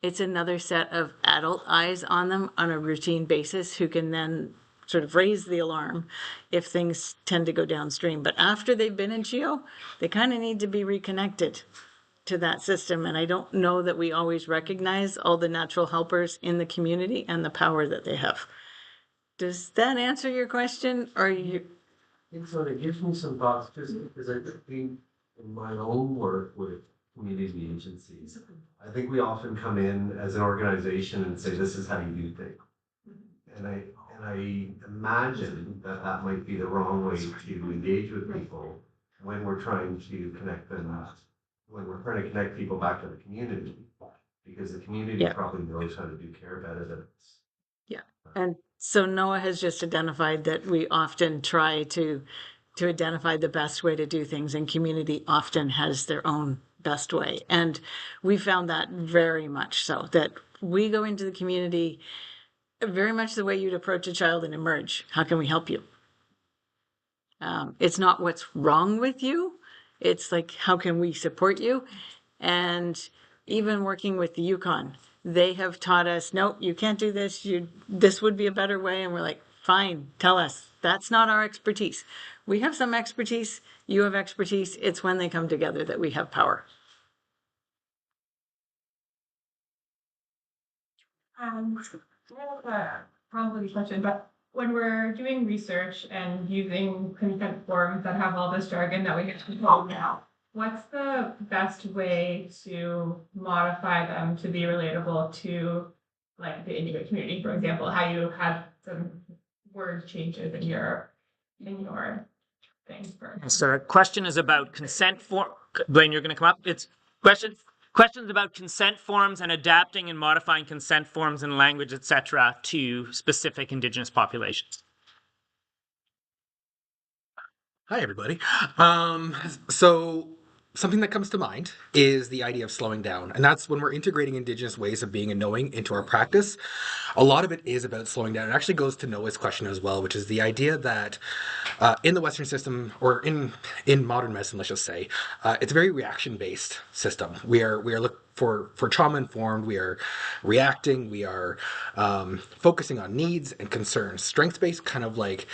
It's another set of adult eyes on them on a routine basis who can then sort of raise the alarm if things tend to go downstream. But after they've been in CHEO, they kind of need to be reconnected to that system. And I don't know that we always recognize all the natural helpers in the community and the power that they have. Does that answer your question? Or you? I think so. It gives me some thoughts just because I think in my own work with community agencies, I think we often come in as an organization and say, this is how you do things. And I imagine that might be the wrong way to engage with people when we're trying to connect them, when we're trying to connect people back to the community, because the community probably knows how to do care better than us. Yeah. And so Noah has just identified that we often try to identify the best way to do things, and community often has their own best way. And we found that very much so, that we go into the community very much the way you'd approach a child and emerge. How can we help you? It's not what's wrong with you. It's like, how can we support you? And even working with the Yukon, they have taught us, no, you can't do this. This would be a better way. And we're like, fine, tell us. That's not our expertise. We have some expertise. You have expertise. It's when they come together that we have power. Probably a question, but when we're doing research and using consent forms that have all this jargon that we get to call now, what's the best way to modify them to be relatable to like the Inuit community, for example, how you had some word changes in your thing for. So the question is about consent form. Blaine, you're going to come up. It's Questions about consent forms and adapting and modifying consent forms and language, etc., to specific Indigenous populations. Hi, everybody. So something that comes to mind is the idea of slowing down, and that's when we're integrating Indigenous ways of being and knowing into our practice. A lot of it is about slowing down. It actually goes to Noah's question as well, which is the idea that in the Western system, or in modern medicine, let's just say, it's a very reaction based system. We are look for trauma informed. We are reacting. We are focusing on needs and concerns. Strength based kind of like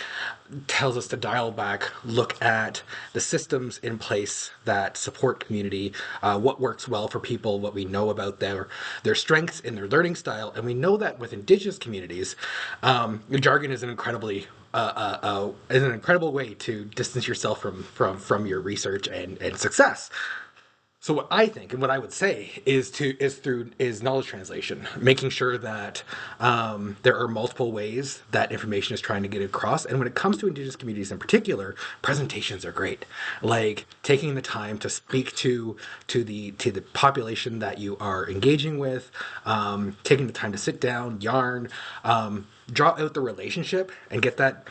tells us to dial back, look at the systems in place that support community, what works well for people, what we know about their strengths in their learning style, and we know that with Indigenous communities, the jargon is is an incredible way to distance yourself from your research and success. So what I think and what I would say is knowledge translation, making sure that there are multiple ways that information is trying to get across. And when it comes to Indigenous communities in particular, presentations are great. Like taking the time to speak to the population that you are engaging with, taking the time to sit down, yarn. Draw out the relationship and get that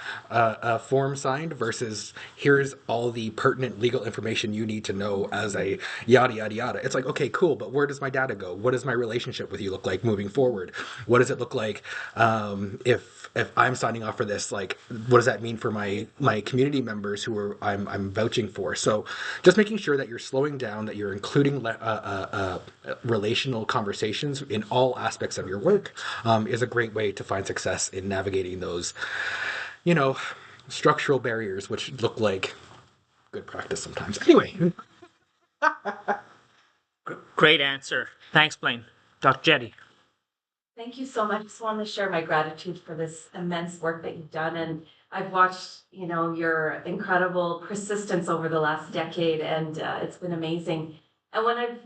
form signed versus here's all the pertinent legal information you need to know as a yada yada yada. It's like, okay, cool, but where does my data go? What does my relationship with you look like moving forward? What does it look like if I'm signing off for this? Like, what does that mean for my community members who I'm vouching for? So just making sure that you're slowing down, that you're including relational conversations in all aspects of your work is a great way to find success in navigating those, you know, structural barriers, which look like good practice sometimes. Anyway. Great answer. Thanks, Blaine. Dr. Jetty. Thank you so much. Just wanted to share my gratitude for this immense work that you've done. And I've watched, your incredible persistence over the last decade, and it's been amazing. And when I've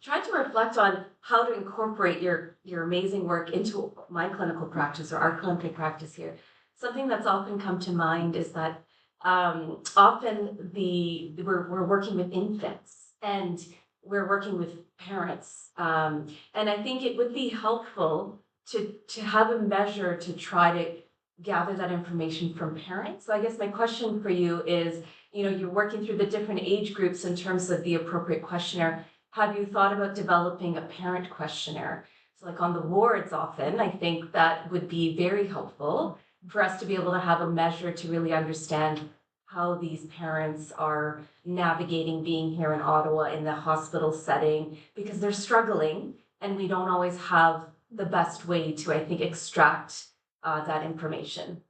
tried to reflect on how to incorporate your amazing work into my clinical practice or our clinical practice here, something that's often come to mind is that often we're working with infants and we're working with parents. And I think it would be helpful to have a measure to try to gather that information from parents. So I guess my question for you is, you're working through the different age groups in terms of the appropriate questionnaire. Have you thought about developing a parent questionnaire? So like on the wards often, I think that would be very helpful for us to be able to have a measure to really understand how these parents are navigating being here in Ottawa in the hospital setting, because they're struggling and we don't always have the best way to, I think, extract that information.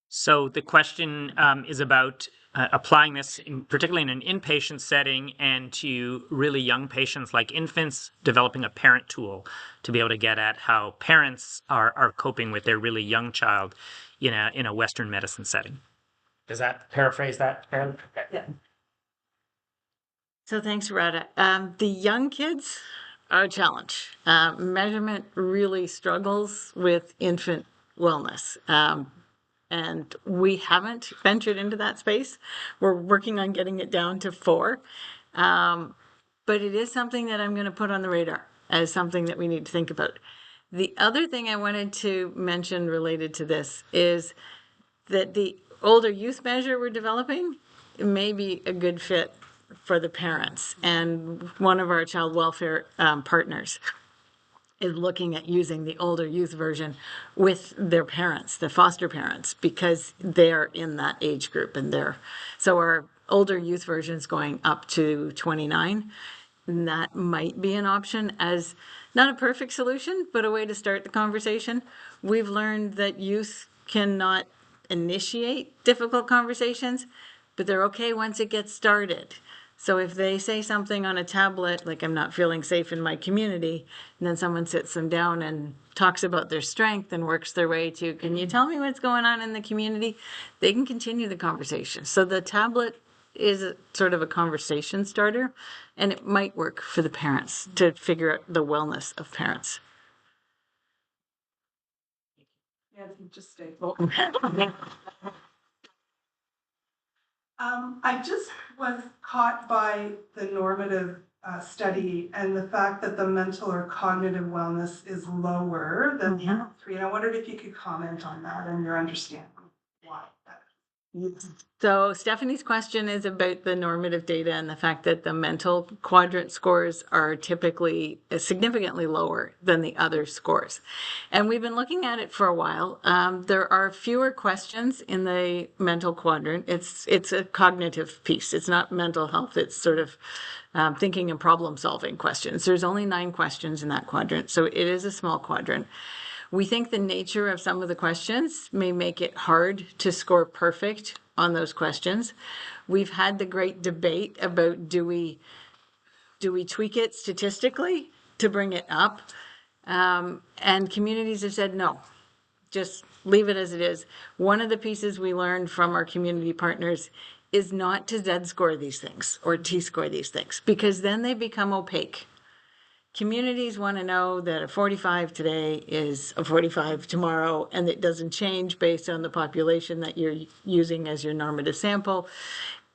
So the question is about applying this, particularly in an inpatient setting, and to really young patients like infants, developing a parent tool to be able to get at how parents are coping with their really young child in a Western medicine setting. Does that paraphrase that, Erin? Okay. Yeah. So thanks, Rada. The young kids are a challenge. Measurement really struggles with infant wellness. And we haven't ventured into that space. We're working on getting it down to 4. But it is something that I'm going to put on the radar as something that we need to think about. The other thing I wanted to mention related to this is that the older youth measure we're developing may be a good fit for the parents. And one of our child welfare partners is looking at using the older youth version with their parents, the foster parents, because they're in that age group and so our older youth version is going up to 29. And that might be an option as not a perfect solution, but a way to start the conversation. We've learned that youth cannot initiate difficult conversations, but they're okay once it gets started. So if they say something on a tablet, like I'm not feeling safe in my community, and then someone sits them down and talks about their strength and works their way to, can you tell me what's going on in the community? They can continue the conversation. So the tablet is sort of a conversation starter, and it might work for the parents to figure out the wellness of parents. Yeah, you just stay. I just was caught by the normative study, and the fact that the mental or cognitive wellness is lower than the other three. And I wondered if you could comment on that and your understanding why that is. So Stephanie's question is about the normative data and the fact that the mental quadrant scores are typically significantly lower than the other scores. And we've been looking at it for a while. There are fewer questions in the mental quadrant. It's a cognitive piece. It's not mental health. It's sort of thinking and problem solving questions. There's only 9 questions in that quadrant, so it is a small quadrant. We think the nature of some of the questions may make it hard to score perfect on those questions. We've had the great debate about do we tweak it statistically to bring it up? And communities have said no, just leave it as it is. One of the pieces we learned from our community partners is not to Z-score these things or T-score these things, because then they become opaque. Communities want to know that a 45 today is a 45 tomorrow, and it doesn't change based on the population that you're using as your normative sample.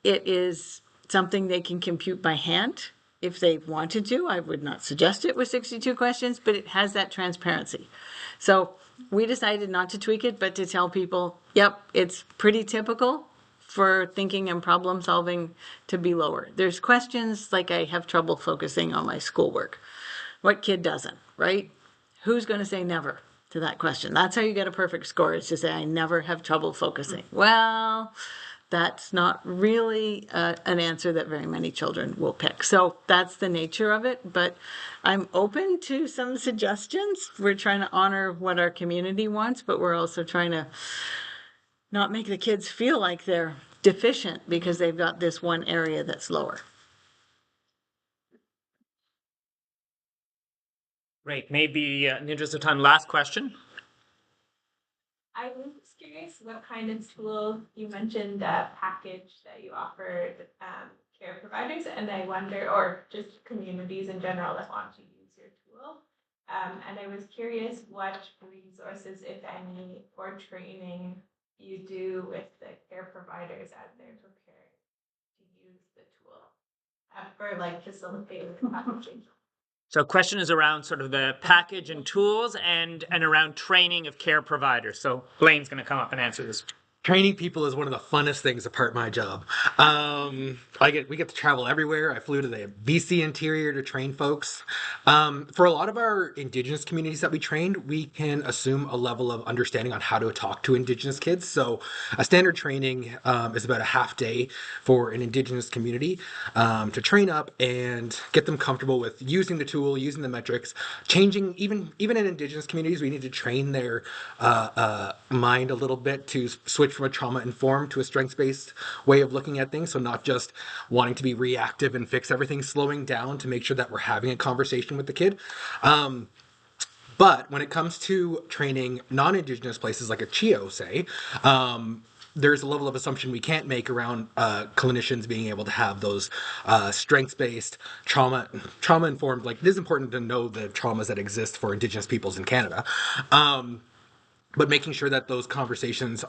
It is something they can compute by hand if they wanted to. I would not suggest it with 62 questions, but it has that transparency. So we decided not to tweak it, but to tell people, yep, it's pretty typical for thinking and problem solving to be lower. There's questions like I have trouble focusing on my schoolwork. What kid doesn't, right? Who's going to say never to that question? That's how you get a perfect score, is to say, I never have trouble focusing. Well, that's not really an answer that very many children will pick. So that's the nature of it, but I'm open to some suggestions. We're trying to honor what our community wants, but we're also trying to not make the kids feel like they're deficient because they've got this one area that's lower. Great. Maybe in the interest of time, last question. I was curious what kind of tool you mentioned, a package that you offered care providers, and I wonder, or just communities in general that want to use your tool. And I was curious what resources, if any, or training you do with the care providers as they're preparing to use the tool for like facilitating the packaging. So question is around sort of the package and tools and around training of care providers. So Blaine's going to come up and answer this. Training people is one of the funnest things apart of my job. We get to travel everywhere. I flew to the BC interior to train folks. For a lot of our Indigenous communities that we trained, we can assume a level of understanding on how to talk to Indigenous kids. So a standard training is about a half day for an Indigenous community to train up and get them comfortable with using the tool, using the metrics, changing, even in Indigenous communities, we need to train their mind a little bit to switch from a trauma-informed to a strengths-based way of looking at things. So not just wanting to be reactive and fix everything, slowing down to make sure that we're having a conversation with the kid. But when it comes to training non-Indigenous places like a CHEO, say, there's a level of assumption we can't make around clinicians being able to have those strengths-based, trauma-informed. Like, it is important to know the traumas that exist for Indigenous peoples in Canada. But making sure that those conversations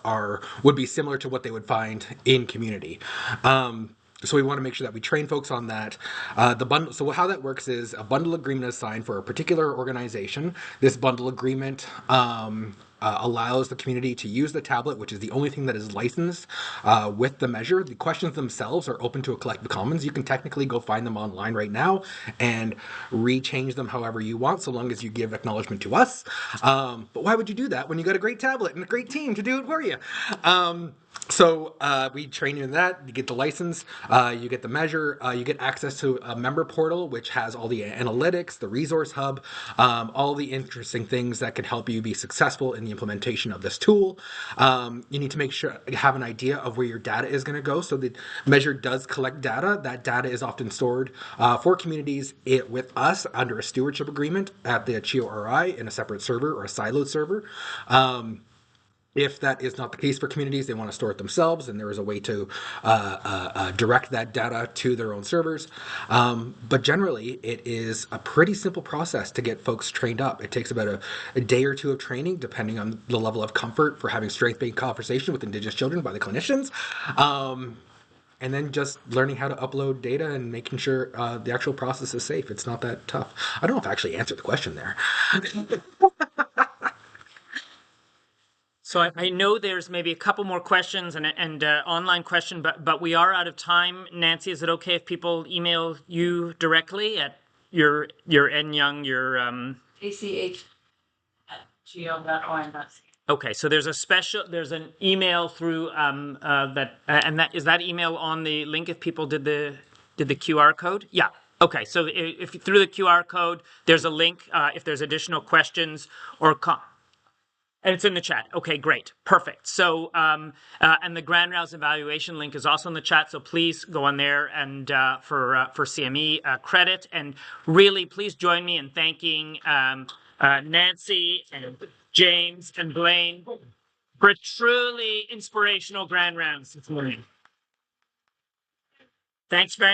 would be similar to what they would find in community. So we want to make sure that we train folks on that. So how that works is a bundle agreement is signed for a particular organization. This bundle agreement allows the community to use the tablet, which is the only thing that is licensed with the measure. The questions themselves are open to a collective commons. You can technically go find them online right now and rechange them however you want, so long as you give acknowledgement to us. But why would you do that when you got a great tablet and a great team to do it for you? So we train you in that. You get the license, you get the measure, you get access to a member portal, which has all the analytics, the resource hub, all the interesting things that can help you be successful in the implementation of this tool. You need to make sure you have an idea of where your data is going to go. So the measure does collect data. That data is often stored for communities with us under a stewardship agreement at the CHEO RI in a separate server or a siloed server. If that is not the case for communities, they want to store it themselves, and there is a way to direct that data to their own servers. But generally, it is a pretty simple process to get folks trained up. It takes about a day or two of training, depending on the level of comfort for having strength-based conversation with Indigenous children by the clinicians. and then just learning how to upload data and making sure the actual process is safe. It's not that tough. I don't know if I actually answered the question there. So I know there's maybe a couple more questions and online question, but we are out of time. Nancy, is it okay if people email you directly at your nyoung, your ACH@geo.org. Okay, so there's an email through that is that email on the link if people did the QR code? Yeah. Okay, so if through the QR code, there's a link if there's additional questions or and it's in the chat. Okay, great. Perfect. So, and the Grand Rouse evaluation link is also in the chat. So please go on there and for CME credit. And really, please join me in thanking Nancy and James and Blaine for a truly inspirational Grand Rounds this morning. Thanks very much.